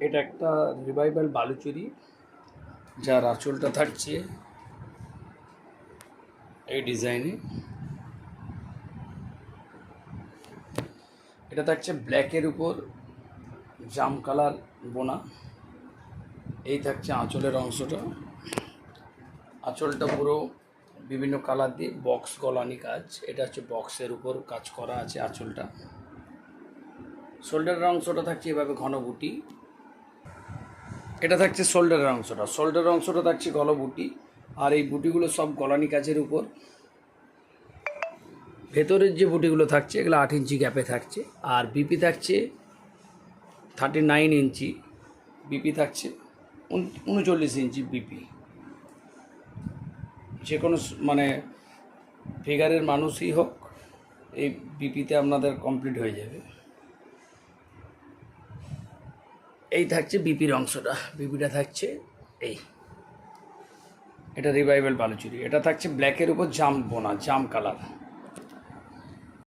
এটা একটা রিভাইভাল বালুচুরি, যার আঁচলটা থাকছে এই ডিজাইনে। এটা থাকছে ব্ল্যাকের উপর জাম কালার বোনা। এই থাকছে আঁচলের অংশটা। আঁচলটা পুরো বিভিন্ন কালার দিয়ে বক্স গলানি কাজ। এটা হচ্ছে বক্সের উপর কাজ করা আছে আঁচলটা। শোল্ডারের অংশটা থাকছে এভাবে ঘন বুটি। এটা থাকছে শোল্ডারের অংশটা। শোল্ডারের অংশটা থাকছে ঘন বুটি, আর এই বুটিগুলো সব গলানি কাজের উপর। ভেতরের যে বুটিগুলো থাকছে এগুলো 8 ইঞ্চি গ্যাপে থাকছে। আর বিপি থাকছে 39 ইঞ্চি, বিপি থাকছে 39 ইঞ্চি বিপি। যে কোনো মানে ফিগারের মানুষই হোক এই বিপিতে আপনাদের কমপ্লিট হয়ে যাবে। এই থাকছে বিপির অংশটা। বিপিটা থাকছে এই, এটা রিভাইভাল বালুচুরি। এটা থাকছে ব্ল্যাকের উপর জাম বোনা, জাম কালার।